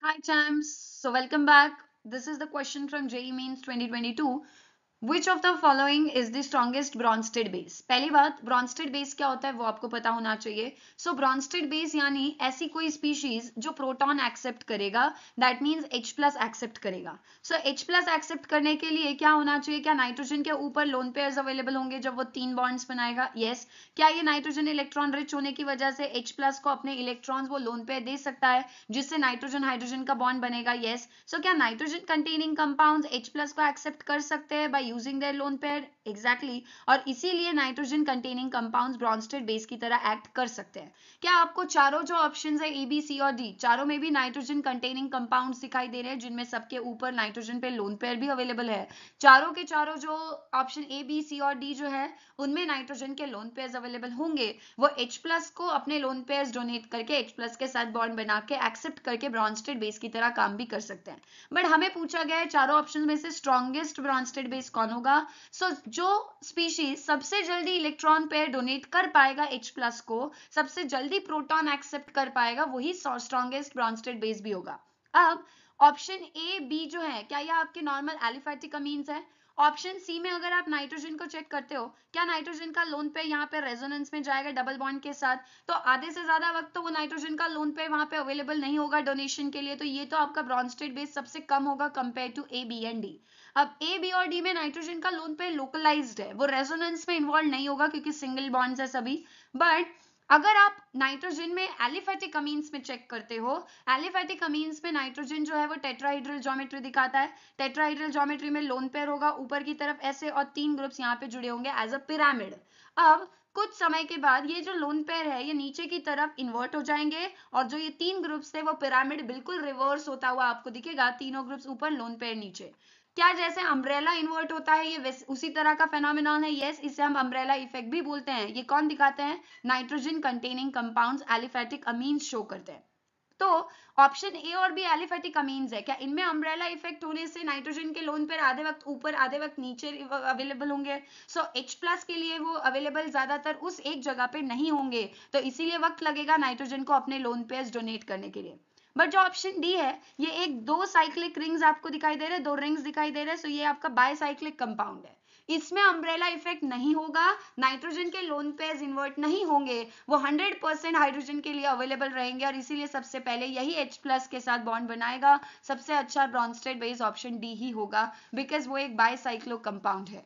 Hi, champs. So, welcome back. This is the question from JEE Mains 2022. Which of the following is the strongest Bronsted base? पहली बात Bronsted base क्या होता है वो आपको पता होना चाहिए. So Bronsted base यानी ऐसी कोई स्पीशीज जो प्रोटॉन एक्सेप्ट करेगा, that means H plus accept करेगा. So H प्लस एक्सेप्ट करने के लिए क्या होना चाहिए? क्या नाइट्रोजन के ऊपर लोन पेयर्स अवेलेबल होंगे जब वो 3 बॉन्ड्स बनाएगा? यस. क्या ये नाइट्रोजन इलेक्ट्रॉन रिच होने की वजह से H प्लस को अपने इलेक्ट्रॉन्स वो लोन पेयर दे सकता है जिससे नाइट्रोजन हाइड्रोजन का बॉन्ड बनेगा? यस. सो क्या nitrogen containing compounds H plus को एक्सेप्ट कर सकते हैं by using their lone pair? Exactly. और इसीलिए nitrogen containing compounds Brønsted base की तरह एक्ट कर सकते हैं. क्या आपको चारों जो ऑप्शंस है ए बी सी और डी, चारों में भी नाइट्रोजन कंटेनिंग कंपाउंड्स दिखाई दे रहे हैं जिनमें सबके ऊपर नाइट्रोजन पे लोन पेयर भी अवेलेबल है? चारों के चारों जो ऑप्शन ए बी सी और डी जो है उनमें नाइट्रोजन के लोन पेयर्स अवेलेबल होंगे. वो H प्लस को अपने लोन पेयर्स डोनेट करके H प्लस के साथ बॉन्ड बना के एक्सेप्ट करके ब्रॉन्स्टेड बेस की तरह काम भी कर सकते हैं. बट हमें पूछा गया है चारों ऑप्शन में से स्ट्रॉन्गेस्ट ब्रॉन्स्टेड बेस कौन होगा. सो जो स्पीशीज सबसे जल्दी इलेक्ट्रॉन पेयर डोनेट कर पाएगा H प्लस को, सबसे जल्दी प्रोटॉन एक्सेप्ट कर पाएगा, वही स्ट्रॉन्गेस्ट ब्रॉन्स्टेड बेस भी होगा. अब ऑप्शन ए बी जो है क्या ये आपके नॉर्मल एलिफैटिक अमीन्स है? ऑप्शन सी में अगर आप नाइट्रोजन को चेक करते हो, क्या नाइट्रोजन का लोन पेयर यहाँ पे रेजोनेंस में जाएगा डबल बॉन्ड के साथ? तो आधे से ज्यादा वक्त तो वो नाइट्रोजन का लोन पेयर वहां पे अवेलेबल नहीं होगा डोनेशन के लिए. तो ये तो आपका ब्रॉन्स्टेड बेस सबसे कम होगा compare to A B and D. अब ए बी और डी में नाइट्रोजन का लोन पेयर लोकलाइज्ड है, वो रेजोनेंस में इन्वॉल्व नहीं होगा क्योंकि सिंगल बॉन्ड्स है सभी. बट अगर आप नाइट्रोजन में एलिफैटिक अमीन्स में चेक करते हो, एलिफैटिक अमीन्स में नाइट्रोजन जो है वो टेट्राहाइड्रल ज्योमेट्री दिखाता है. टेट्राहाइड्रल ज्योमेट्री में लोन पेयर होगा ऊपर की तरफ ऐसे और 3 ग्रुप्स यहाँ पे जुड़े होंगे एज अ पिरामिड. अब कुछ समय के बाद ये जो लोन पेयर है ये नीचे की तरफ इन्वर्ट हो जाएंगे और जो ये 3 ग्रुप्स थे वो पिरामिड बिल्कुल रिवर्स होता हुआ आपको दिखेगा, तीनों ग्रुप्स ऊपर लोन पेयर नीचे. क्या जैसे अम्ब्रेला इन्वर्ट होता है ये उसी तरह का फेनोमेनॉन है? यस, इसे हम अम्ब्रेला इफेक्ट भी बोलते हैं. ये कौन दिखाते हैं? Nitrogen containing compounds aliphatic amines show करते हैं. तो ऑप्शन ए और बी एलिफैटिक अमीन्स है. क्या इनमें अम्ब्रेला इफेक्ट होने से नाइट्रोजन के लोन पेयर आधे वक्त ऊपर आधे वक्त नीचे अवेलेबल होंगे? सो H प्लस के लिए वो अवेलेबल ज्यादातर उस एक जगह पे नहीं होंगे, तो इसीलिए वक्त लगेगा नाइट्रोजन को अपने लोन पेयर्स डोनेट करने के लिए. बट जो ऑप्शन डी है ये एक दो साइक्लिक रिंग्स आपको दिखाई दे रहे हैं, दो रिंग्स दिखाई दे रहे हैं. सो ये आपका बायसाइक्लिक कंपाउंड है. इसमें अम्ब्रेला इफेक्ट नहीं होगा, नाइट्रोजन के लोन पेयर्स इन्वर्ट नहीं होंगे, वो 100% हाइड्रोजन के लिए अवेलेबल रहेंगे और इसीलिए सबसे पहले यही H प्लस के साथ बॉन्ड बनाएगा. सबसे अच्छा ब्रॉन्स्टेड बेस ऑप्शन डी ही होगा बिकॉज वो एक बायसाइक्लो कंपाउंड है.